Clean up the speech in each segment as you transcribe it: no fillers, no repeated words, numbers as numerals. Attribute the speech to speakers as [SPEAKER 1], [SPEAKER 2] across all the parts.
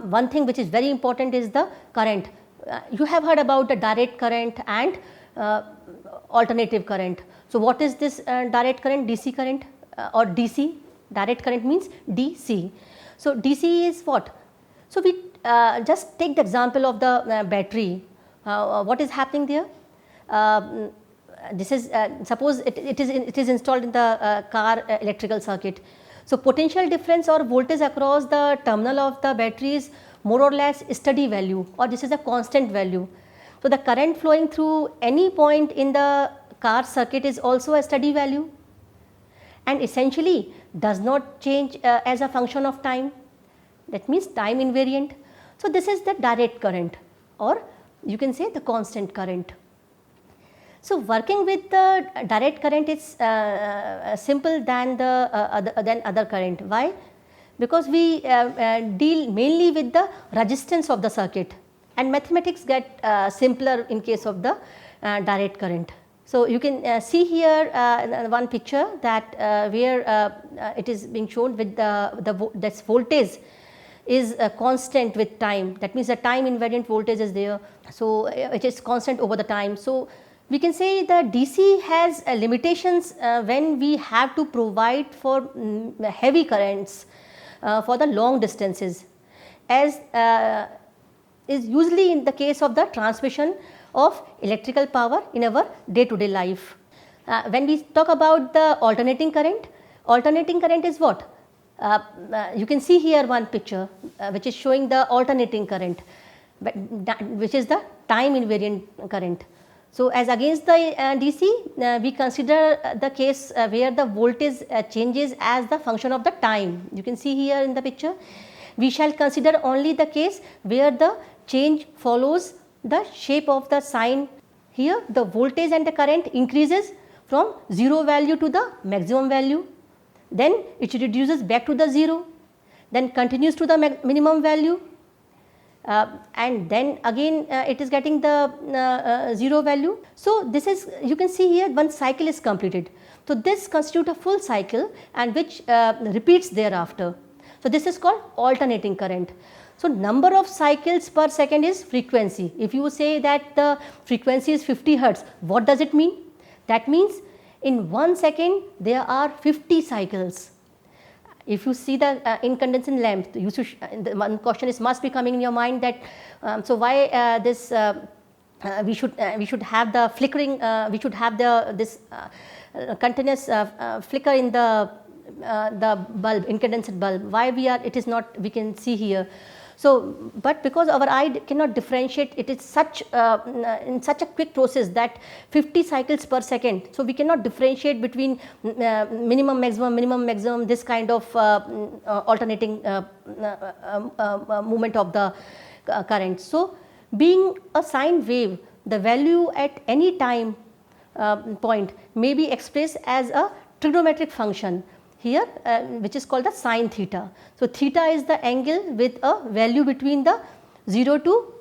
[SPEAKER 1] one thing which is very important is the current. You have heard about the direct current and alternative current. So, what is this direct current? DC current or DC? Direct current means DC. So, DC is what? So, we just take the example of the battery. What is happening there? This is suppose it is installed in the car electrical circuit. So, potential difference or voltage across the terminal of the battery is more or less steady value, or this is a constant value. So, the current flowing through any point in the car circuit is also a steady value and essentially does not change as a function of time, that means time invariant. So, this is the direct current, or you can say the constant current. So, working with the direct current is simple than the other current. Why? Because we deal mainly with the resistance of the circuit, and mathematics get simpler in case of the direct current. So, you can see here one picture that where it is being shown with this voltage is constant with time, that means the time invariant voltage is there. So, it is constant over the time. So, we can say that DC has limitations when we have to provide for heavy currents for the long distances, as is usually in the case of the transmission of electrical power in our day to day life. When we talk about the alternating current is what? You can see here one picture which is showing the alternating current, which is the time invariant current. So, as against the DC, we consider the case where the voltage changes as the function of the time. You can see here in the picture. We shall consider only the case where the change follows the shape of the sine. Here the voltage and the current increases from 0 value to the maximum value, then it reduces back to the 0, then continues to the minimum value, and then again it is getting the 0 value. So, this is, you can see here one cycle is completed. So, this constitutes a full cycle and which repeats thereafter. So, this is called alternating current. So, number of cycles per second is frequency. If you say that the frequency is 50 hertz, what does it mean? That means in 1 second there are 50 cycles. If you see the incandescent lamp, you should, the one question is must be coming in your mind that so why this we should have the flickering, we should have this continuous flicker in the bulb, incandescent bulb. Why it is not, we can see here. So, but because our eye cannot differentiate, it is such in such a quick process that 50 cycles per second. So, we cannot differentiate between minimum, maximum, this kind of alternating movement of the current. So, being a sine wave, the value at any time point may be expressed as a trigonometric function here, which is called the sine theta. So, theta is the angle with a value between the 0 to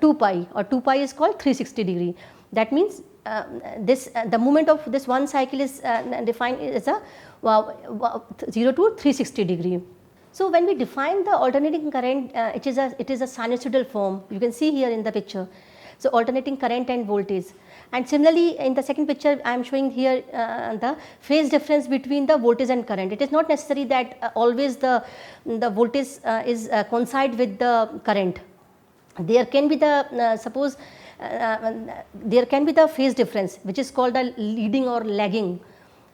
[SPEAKER 1] 2 pi, or 2 pi is called 360 degree. That means this the movement of this one cycle is defined as a 0 to 360 degree. So, when we define the alternating current, it is a sinusoidal form. You can see here in the picture. So, alternating current and voltage. And similarly, in the second picture I am showing here the phase difference between the voltage and current. It is not necessary that always the voltage is coincide with the current. There can be the suppose there can be the phase difference, which is called the leading or lagging,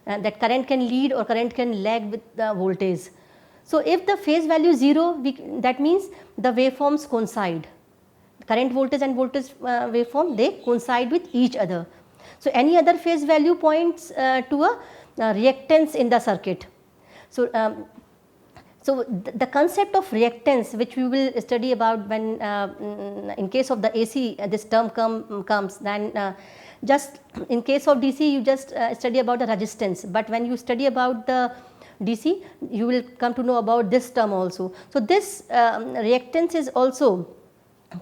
[SPEAKER 1] that current can lead or current can lag with the voltage. So, if the phase value is 0, that means the waveforms coincide. Current voltage and voltage waveform, they coincide with each other. So, any other phase value points to a reactance in the circuit. So, the concept of reactance, which we will study about when in case of the AC this term comes, then just in case of DC you just study about the resistance, but when you study about the DC you will come to know about this term also. So, this reactance is also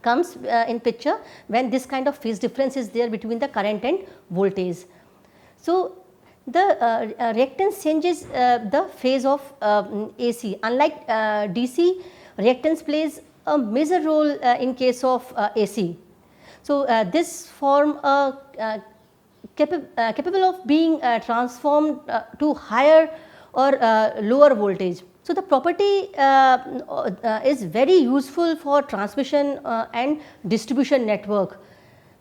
[SPEAKER 1] comes in picture when this kind of phase difference is there between the current and voltage. So, the reactance changes the phase of AC. Unlike DC, reactance plays a major role in case of AC. So, this form capable of being transformed to higher or lower voltage. So, the property is very useful for transmission and distribution network.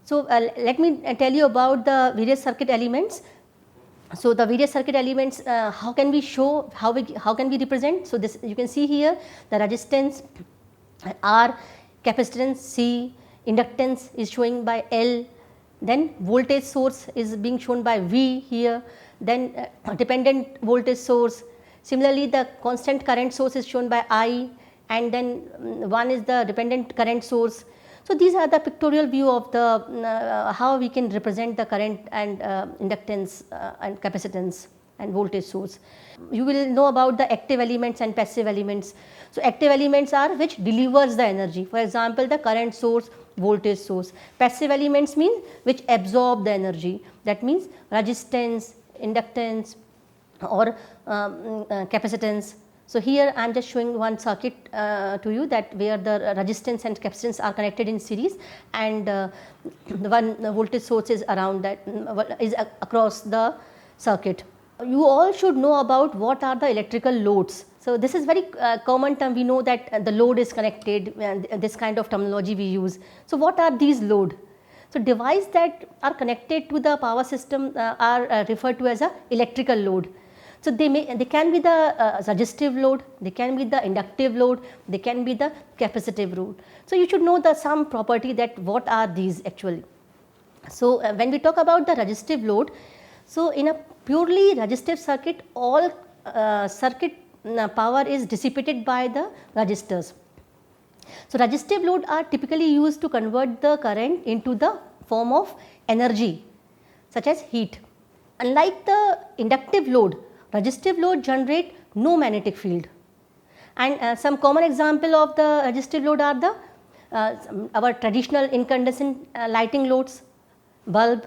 [SPEAKER 1] So, let me tell you about the various circuit elements. So, the various circuit elements, how can we show, how can we represent? So, this you can see here the resistance R, capacitance C, inductance is showing by L, then voltage source is being shown by V here, then dependent voltage source. Similarly, the constant current source is shown by I, and then one is the dependent current source. So, these are the pictorial view of the how we can represent the current and inductance and capacitance and voltage source. You will know about the active elements and passive elements. So, active elements are which delivers the energy, for example, the current source, voltage source. Passive elements mean which absorb the energy, that means resistance, inductance or capacitance. So, here I am just showing one circuit to you, that where the resistance and capacitance are connected in series, and the one voltage source is around that, is across the circuit. You all should know about what are the electrical loads. So, this is very common term, we know that the load is connected, and this kind of terminology we use. So, what are these load? So, devices that are connected to the power system are referred to as a electrical load. So, they can be the resistive load, they can be the inductive load, they can be the capacitive load. So, you should know the some property that what are these actually. So, when we talk about the resistive load, so in a purely resistive circuit, all circuit power is dissipated by the resistors. So, resistive load are typically used to convert the current into the form of energy such as heat. Unlike the inductive load, resistive load generate no magnetic field, and some common example of the resistive load are the our traditional incandescent lighting loads, bulb,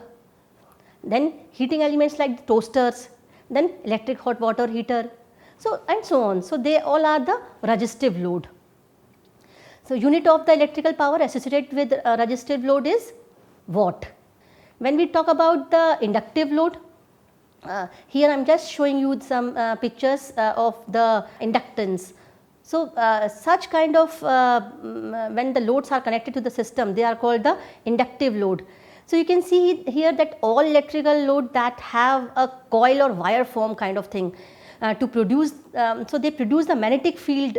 [SPEAKER 1] then heating elements like toasters, then electric hot water heater, so and so on. So, they all are the resistive load. So, unit of the electrical power associated with resistive load is watt. When we talk about the inductive load, here I am just showing you some pictures of the inductance. So, such kind of when the loads are connected to the system, they are called the inductive load. So, you can see here that all electrical load that have a coil or wire form kind of thing to produce, so they produce the magnetic field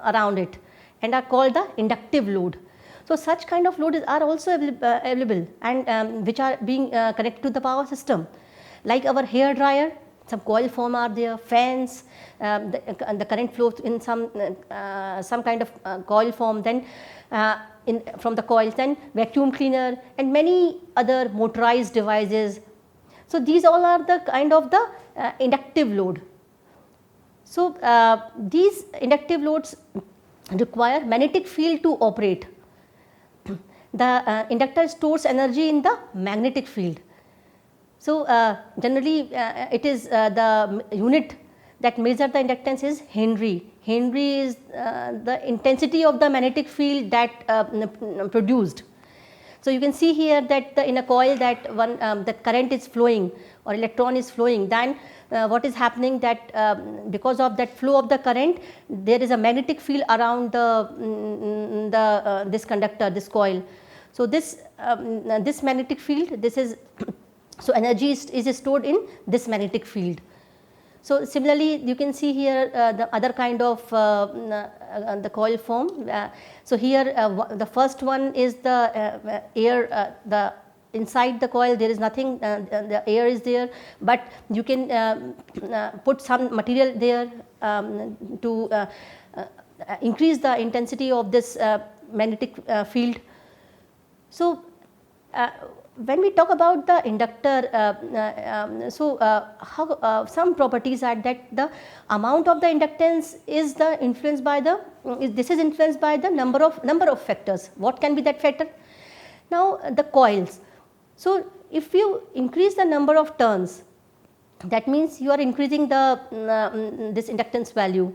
[SPEAKER 1] around it and are called the inductive load. So, such kind of loads are also available and which are being connected to the power system, like our hair dryer, some coil form are there, fans, the current flows in some kind of coil form, then from the coils, then vacuum cleaner and many other motorized devices. So, these all are the kind of the inductive load. So, these inductive loads require magnetic field to operate. The inductor stores energy in the magnetic field. So, generally it is the unit that measure the inductance is Henry. Henry is the intensity of the magnetic field that produced. So, you can see here that in a coil that one that current is flowing or electron is flowing, then what is happening that because of that flow of the current, there is a magnetic field around this conductor, this coil. So, this magnetic field, this is so energy is stored in this magnetic field. So, similarly you can see here the other kind of the coil form. So, here the first one is the air, the inside the coil there is nothing, the air is there, but you can put some material there to increase the intensity of this magnetic field. So, when we talk about the inductor, how some properties are that the amount of the inductance is the influenced by the this is influenced by the number of factors. What can be that factor? Now, the coils. So, if you increase the number of turns, that means you are increasing the this inductance value.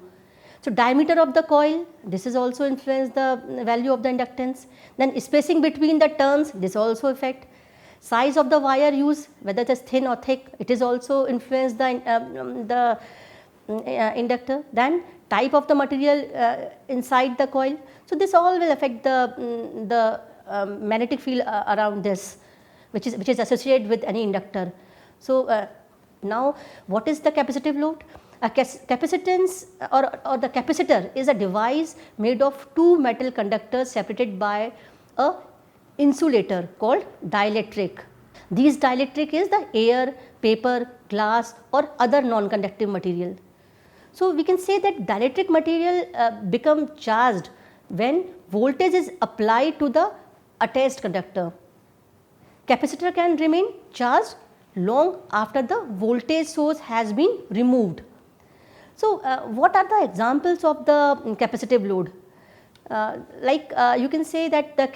[SPEAKER 1] So diameter of the coil, this is also influence the value of the inductance. Then spacing between the turns, this also affect. Size of the wire used, whether it is thin or thick, it is also influence the inductor. Then type of the material inside the coil. So this all will affect the magnetic field around this, which is associated with any inductor. So now what is the capacitive load? A capacitance or the capacitor is a device made of two metal conductors separated by a insulator called dielectric. These dielectric is the air, paper, glass or other non-conductive material. So we can say that dielectric material become charged when voltage is applied to the attached conductor. Capacitor can remain charged long after the voltage source has been removed. So what are the examples of the capacitive load? You can say that the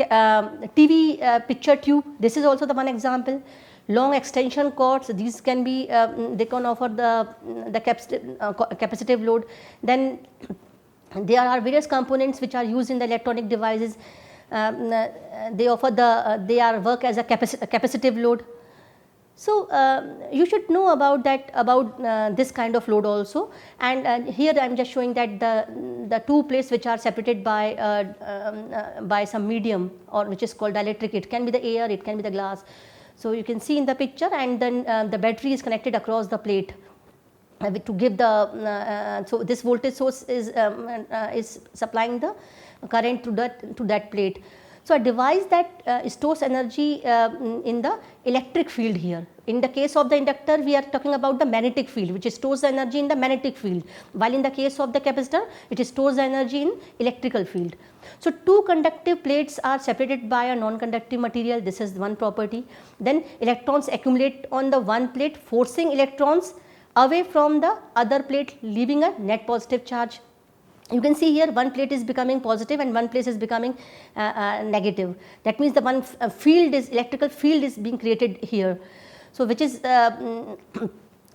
[SPEAKER 1] TV picture tube, this is also the one example. Long extension cords, these can be they can offer the capacitive load. Then there are various components which are used in the electronic devices. They offer they are work as a capacitive load. So you should know about that, about this kind of load also. And here I am just showing that the two plates which are separated by some medium, or which is called dielectric. It can be the air, it can be the glass. So you can see in the picture, and then the battery is connected across the plate to give the so this voltage source is supplying the current to that plate. So a device that stores energy in the electric field here. In the case of the inductor, we are talking about the magnetic field, which stores the energy in the magnetic field, while in the case of the capacitor, it stores the energy in electrical field. So two conductive plates are separated by a non-conductive material. This is one property. Then electrons accumulate on the one plate, forcing electrons away from the other plate, leaving a net positive charge. You can see here one plate is becoming positive and one plate is becoming negative. That means the one electrical field is being created here. So which is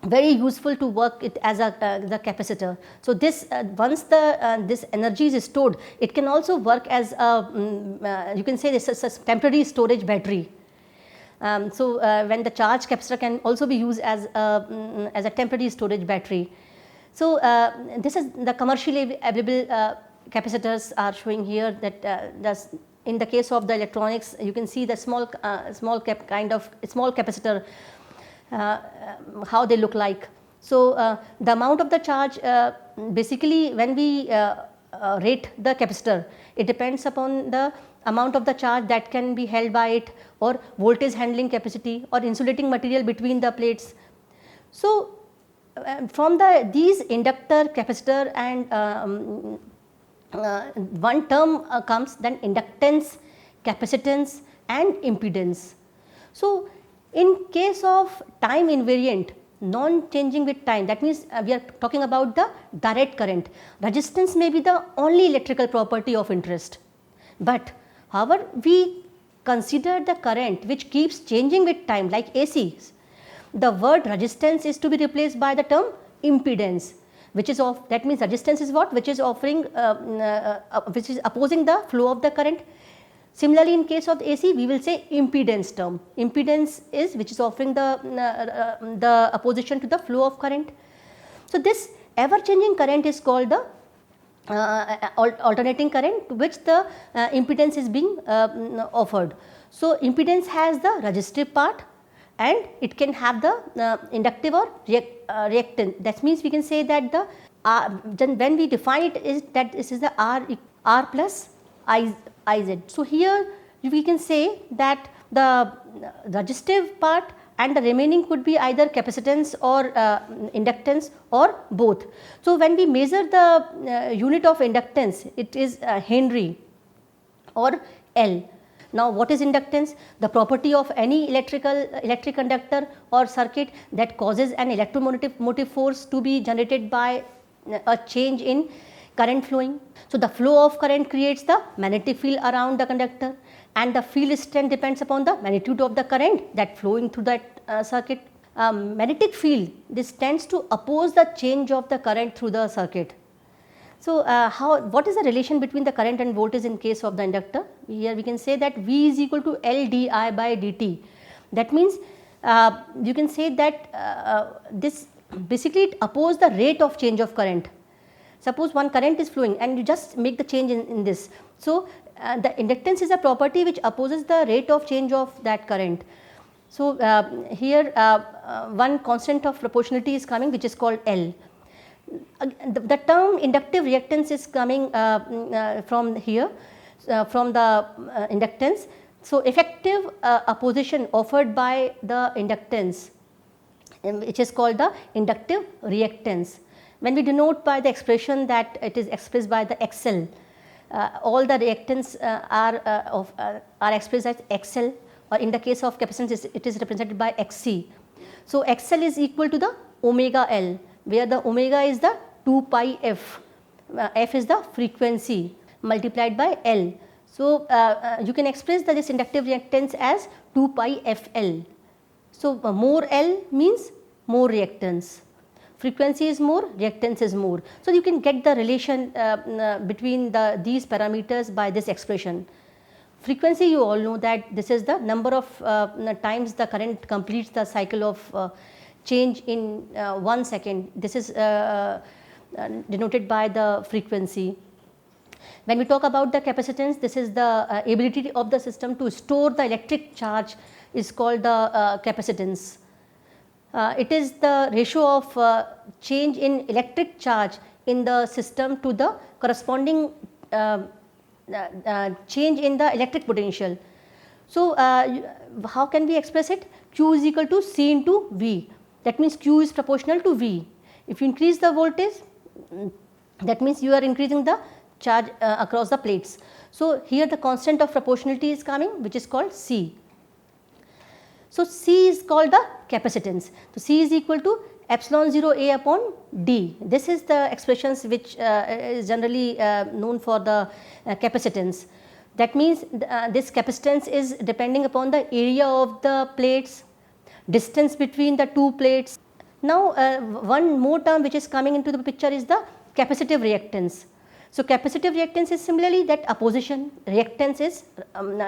[SPEAKER 1] very useful to work it as the capacitor. So this once this energy is stored, it can also work as a you can say this is a temporary storage battery. When the charge capacitor can also be used as a temporary storage battery. So this is the commercially available capacitors are showing here, that in the case of the electronics, you can see the small capacitor, how they look like. So the amount of the charge, basically when we rate the capacitor, it depends upon the amount of the charge that can be held by it, or voltage handling capacity, or insulating material between the plates. So from these inductor, capacitor, and one term comes, then inductance, capacitance and impedance. So in case of time invariant, non-changing with time, that means we are talking about the direct current. Resistance may be the only electrical property of interest, but however we consider the current which keeps changing with time, like AC. The word resistance is to be replaced by the term impedance, which is that means resistance is what, which is offering which is opposing the flow of the current. Similarly, in case of AC, we will say impedance term. Impedance is which is offering the opposition to the flow of current. So this ever changing current is called the alternating current, to which the impedance is being offered. So impedance has the resistive part, and it can have the inductive or reactant. That means we can say that then when we define it, is that this is the R plus Iz. So here we can say that the resistive part and the remaining could be either capacitance or inductance, or both. So when we measure the unit of inductance, it is Henry or L. Now what is inductance? The property of any electric conductor or circuit that causes an electromotive force to be generated by a change in current flowing. So the flow of current creates the magnetic field around the conductor, and the field strength depends upon the magnitude of the current that flowing through that circuit. Magnetic field, this tends to oppose the change of the current through the circuit. So, what is the relation between the current and voltage in case of the inductor? Here we can say that V is equal to L di by dt. That means you can say that this basically it opposes the rate of change of current. Suppose one current is flowing and you just make the change in this. So, the inductance is a property which opposes the rate of change of that current. So, here one constant of proportionality is coming which is called L. The term inductive reactance is coming from here, from the inductance. So, effective opposition offered by the inductance, which is called the inductive reactance. When we denote by the expression that it is expressed by the XL, all the reactants are expressed as XL, or in the case of capacitance it is represented by XC. So, XL is equal to the omega L, where the omega is the 2 pi f, f is the frequency multiplied by L. So, you can express this inductive reactance as 2 pi FL. So, more L means more reactance, frequency is more, reactance is more. So, you can get the relation between these parameters by this expression. Frequency, you all know that this is the number of times the current completes the cycle of change in 1 second. This is denoted by the frequency. When we talk about the capacitance, this is the ability of the system to store the electric charge is called the capacitance. It is the ratio of change in electric charge in the system to the corresponding change in the electric potential. So, how can we express it? Q is equal to C into V. That means Q is proportional to V. If you increase the voltage, that means you are increasing the charge across the plates. So, here the constant of proportionality is coming, which is called C. So, C is called the capacitance. So, C is equal to epsilon 0 A upon D. This is the expressions which is generally known for the capacitance. That means this capacitance is depending upon the area of the plates, distance between the two plates. Now, one more term which is coming into the picture is the capacitive reactance. So, capacitive reactance is similarly that opposition, reactance is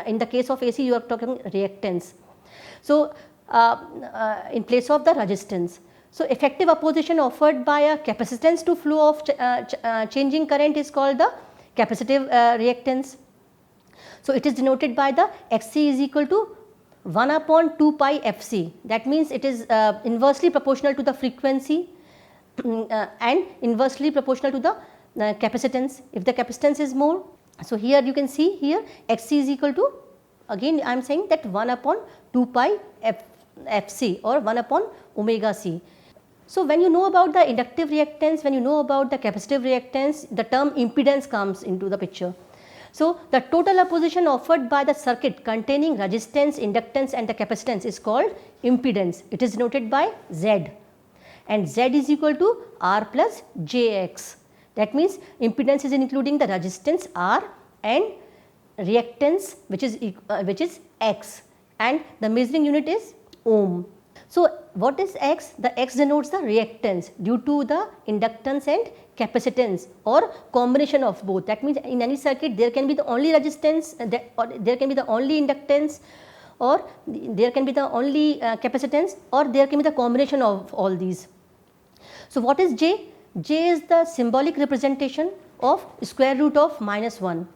[SPEAKER 1] in the case of AC you are talking reactance. So, in place of the resistance. So, effective opposition offered by a capacitance to flow of changing current is called the capacitive reactance. So, it is denoted by the Xc is equal to 1 upon 2 pi Fc. That means it is inversely proportional to the frequency and inversely proportional to the capacitance. If the capacitance is more, so here you can see here Xc is equal to, again I am saying that 1 upon 2 pi Fc or 1 upon omega c. So, when you know about the inductive reactance, when you know about the capacitive reactance, the term impedance comes into the picture. So, the total opposition offered by the circuit containing resistance, inductance and the capacitance is called impedance. It is denoted by Z, and Z is equal to R plus jX. That means impedance is including the resistance R and reactance which is X, and the measuring unit is ohm. So, what is X? The X denotes the reactance due to the inductance and capacitance or combination of both. That means, in any circuit there can be the only resistance or there can be the only inductance, or there can be the only capacitance, or there can be the combination of all these. So, what is J? J is the symbolic representation of square root of -1.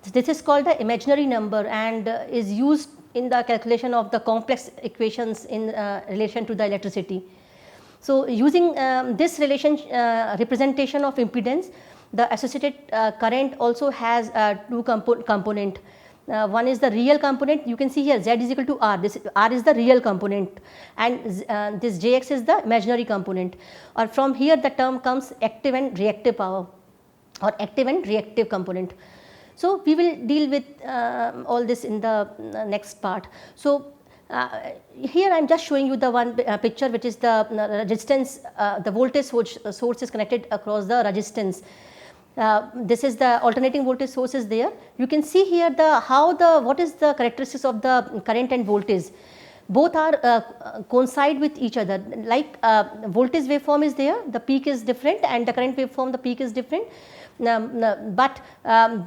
[SPEAKER 1] So, this is called the imaginary number and is used in the calculation of the complex equations in relation to the electricity. So, using this representation of impedance, the associated current also has two component. One is the real component. You can see here Z is equal to R. This R is the real component, and this Jx is the imaginary component. Or from here the term comes active and reactive power, or active and reactive component. So, we will deal with all this in the next part. So, here I am just showing you the one picture which is the resistance, the voltage source is connected across the resistance. This is the alternating voltage source is there. You can see here what is the characteristics of the current and voltage. Both are coincide with each other, like voltage waveform is there, the peak is different, and the current waveform, the peak is different, but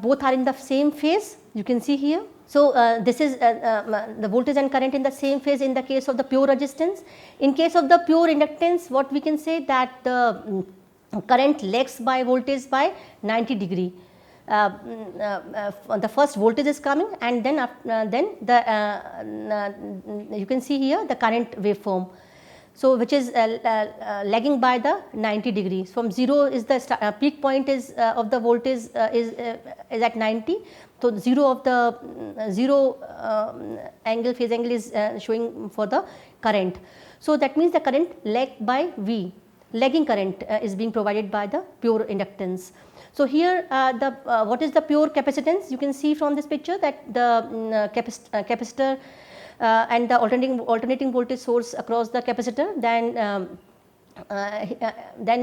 [SPEAKER 1] both are in the same phase, you can see here. So, this is the voltage and current in the same phase in the case of the pure resistance. In case of the pure inductance, what we can say that the current lags by voltage by 90 degree. The first voltage is coming, and then you can see here the current waveform. So, which is lagging by the 90 degrees. From 0 is the peak point is of the voltage is at 90. So, 0 of the 0 angle, phase angle is showing for the current. So, that means the current lag by V, lagging current is being provided by the pure inductance. So, here what is the pure capacitance? You can see from this picture that the capacitor and the alternating voltage source across the capacitor, then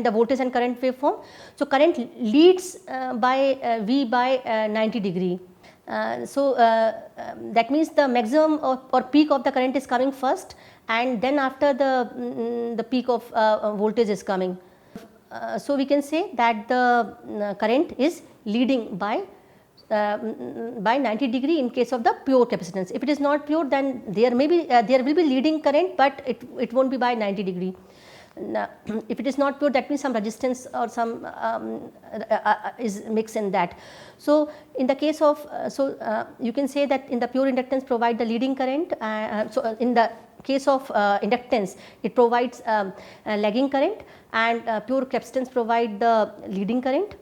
[SPEAKER 1] the voltage and current waveform. So, current leads by V by 90 degree. That means the maximum or peak of the current is coming first, and then after the peak of voltage is coming. So, we can say that the current is leading by 90 degree in case of the pure capacitance. If it is not pure, then there will be leading current, but it won't be by 90 degree. If it is not pure, that means some resistance or some is mixed in that. So, in the case of you can say that in the pure inductance provide the leading current. So, in the case of inductance, it provides lagging current, and pure capacitance provide the leading current.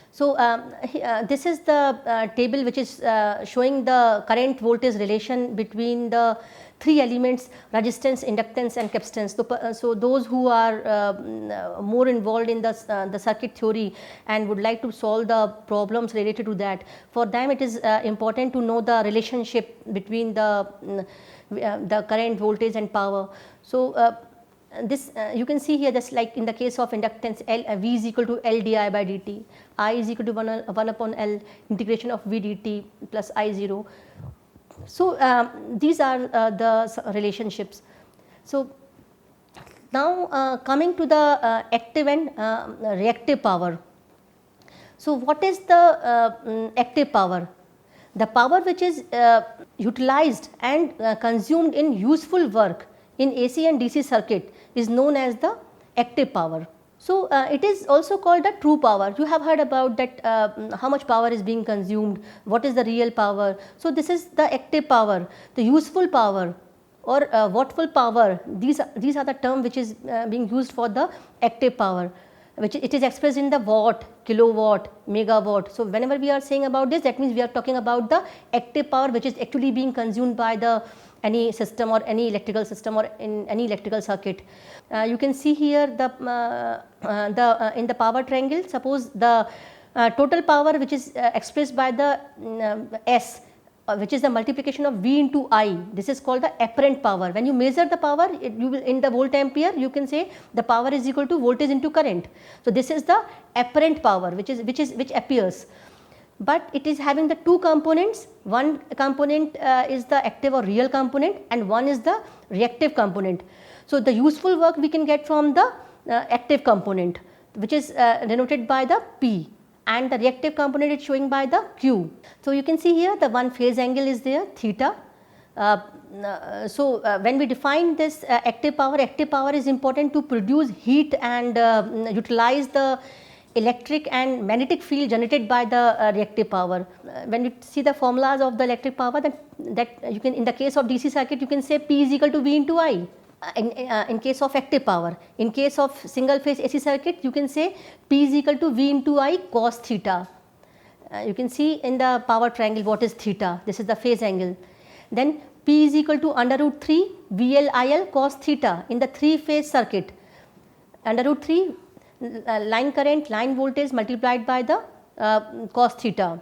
[SPEAKER 1] So, this is the table which is showing the current voltage relation between the three elements: resistance, inductance and capacitance. So, those who are more involved in the circuit theory and would like to solve the problems related to that, for them it is important to know the relationship between the current, voltage and power. So, this you can see here, just like in the case of inductance, V is equal to L di by dt, I is equal to 1 upon L integration of V dt plus I 0. So, these are the relationships. So, now coming to the active and reactive power. So, what is the active power? The power which is utilized and consumed in useful work in AC and DC circuit is known as the active power. So, it is also called the true power. You have heard about that how much power is being consumed, what is the real power. So, this is the active power, the useful power or wattful power. These are the term which is being used for the active power, which it is expressed in the watt, kilowatt, megawatt. So, whenever we are saying about this, that means we are talking about the active power which is actually being consumed by the any system or any electrical system or in any electrical circuit. You can see here in the power triangle, suppose the total power which is expressed by the S, which is the multiplication of V into I. This is called the apparent power. When you measure the power, you will in the volt ampere, you can say the power is equal to voltage into current. So, this is the apparent power which appears. But it is having the two components. One component is the active or real component, and one is the reactive component. So, the useful work we can get from the active component, which is denoted by the P, and the reactive component is showing by the Q. So, you can see here the one phase angle is there, theta. When we define this active power is important to produce heat and utilize the electric and magnetic field generated by the reactive power. When we see the formulas of the electric power, that you can, in the case of DC circuit, you can say P is equal to V into I. In case of active power, in case of single phase AC circuit, you can say P is equal to V into I cos theta. You can see in the power triangle what is theta. This is the phase angle. Then P is equal to under root 3 VL IL cos theta in the 3-phase circuit. Under root 3 line current, line voltage multiplied by the cos theta.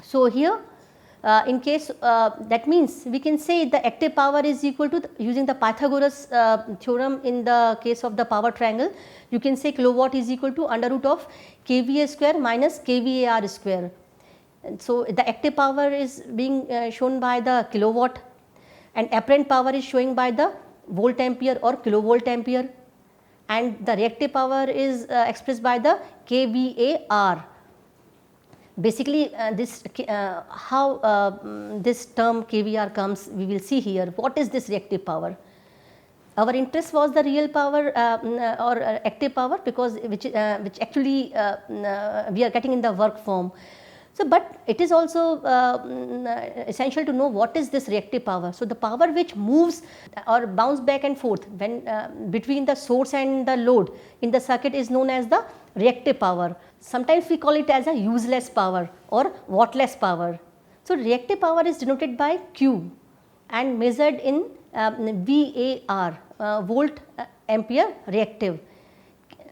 [SPEAKER 1] So, here in case that means we can say the active power is equal to using the Pythagoras theorem in the case of the power triangle, you can say kilowatt is equal to under root of kVA square minus kVAR square. And so, the active power is being shown by the kilowatt, and apparent power is showing by the volt ampere or kilovolt ampere. and the reactive power is expressed by the kVAR. Basically how this term kVAR comes, we will see here. What is this reactive power? Our interest was the real power or active power, because which actually we are getting in the work form. So, but it is also essential to know what is this reactive power. So, the power which moves or bounce back and forth when between the source and the load in the circuit is known as the reactive power. Sometimes we call it as a useless power or wattless power. So, reactive power is denoted by Q and measured in VAR, volt ampere reactive,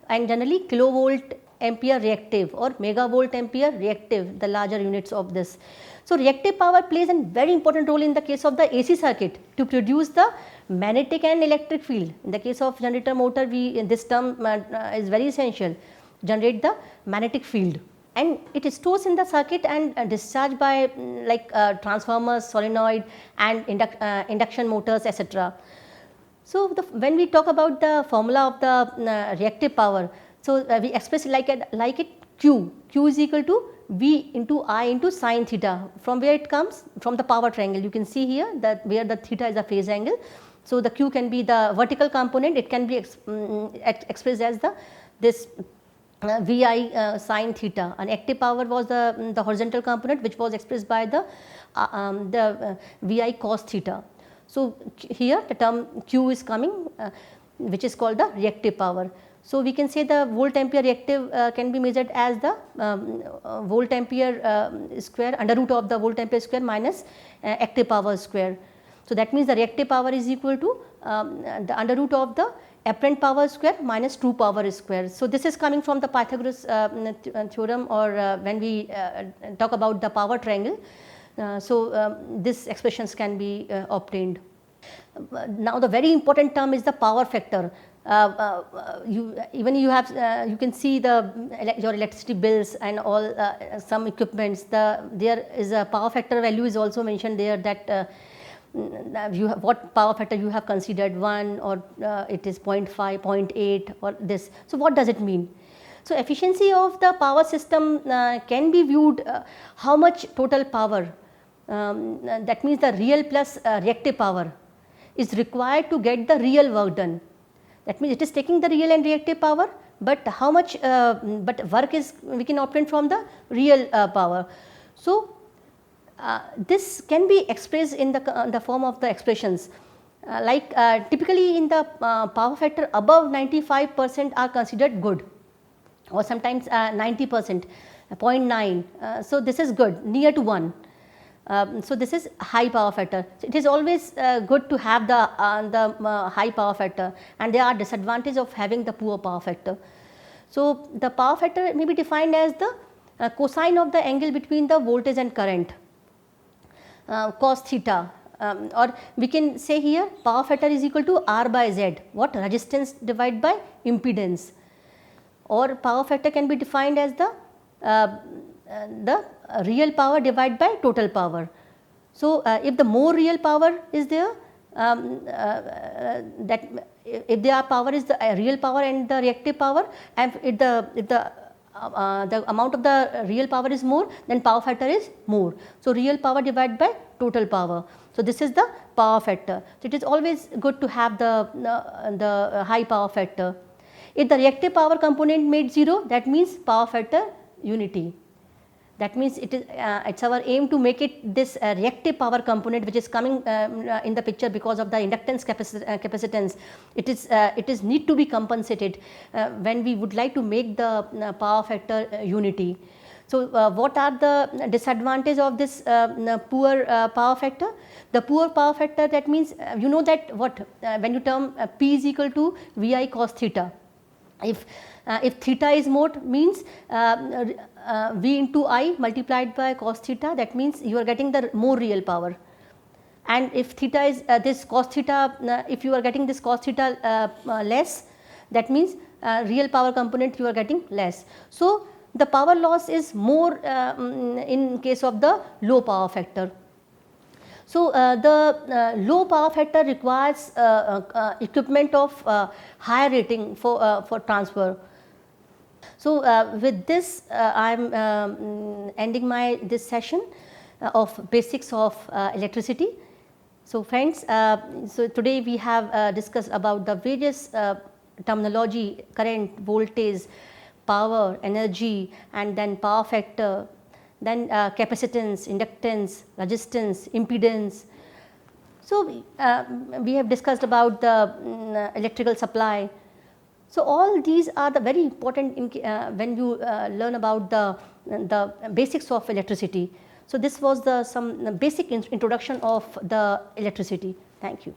[SPEAKER 1] and generally kilovolt ampere reactive or megavolt ampere reactive, the larger units of this. So, reactive power plays a very important role in the case of the AC circuit to produce the magnetic and electric field. In the case of generator motor, this term is very essential, generate the magnetic field, and it stores in the circuit and discharged by like transformers, solenoid and induction motors, etc. So, when we talk about the formula of the reactive power, so we express like it Q is equal to V into I into sin theta. From where it comes? From the power triangle. You can see here that where the theta is the phase angle. So, the Q can be the vertical component, it can be expressed as this Vi sin theta, and active power was the horizontal component, which was expressed by the Vi cos theta. So, here the term Q is coming, which is called the reactive power. So, we can say the volt ampere reactive can be measured as the volt ampere square, under root of the volt ampere square minus active power square. So, that means the reactive power is equal to the under root of the apparent power square minus 2 power square. So, this is coming from the Pythagoras theorem, or when we talk about the power triangle. These expressions can be obtained. Now, the very important term is the power factor. You can see your electricity bills and all some equipments. There is a power factor value is also mentioned there, that what power factor you have considered, 1 or it is 0.5, 0.8 or this. So, what does it mean? So, efficiency of the power system can be viewed how much total power, that means the real plus reactive power is required to get the real work done. That means it is taking the real and reactive power, but how much but work is we can obtain from the real power. So, this can be expressed in the form of the expressions typically in the power factor above 95% are considered good, or sometimes 90%, 0.9. So, this is good, near to 1. So, this is high power factor. So, it is always good to have the high power factor, and there are disadvantages of having the poor power factor. So, the power factor may be defined as the cosine of the angle between the voltage and current, cos theta, or we can say here power factor is equal to R by Z, what, resistance divided by impedance, or power factor can be defined as the real power divided by total power. So, if the more real power is there, that if the power is the real power and the reactive power, and if the amount of the real power is more, then power factor is more. So, real power divided by total power. So, this is the power factor. So, it is always good to have the high power factor. If the reactive power component made 0, that means power factor unity. That means it's our aim to make it this reactive power component, which is coming in the picture because of the inductance capacitance. It is need to be compensated when we would like to make the power factor unity. So, what are the disadvantages of this poor power factor? The poor power factor, that means you know that what when you term P is equal to Vi cos theta. If theta is more, means V into I multiplied by cos theta, that means you are getting the more real power. And if theta is this cos theta, if you are getting this cos theta less, that means real power component you are getting less. So, the power loss is more in case of the low power factor. So, the low power factor requires equipment of higher rating for transfer. So, with this I am ending my this session of basics of electricity. So, friends, so today we have discussed about the various terminology, current, voltage, power, energy, and then power factor, then capacitance, inductance, resistance, impedance. So, we have discussed about the electrical supply. So, all these are the very important when you learn about the basics of electricity. So, this was the some basic introduction of the electricity. Thank you.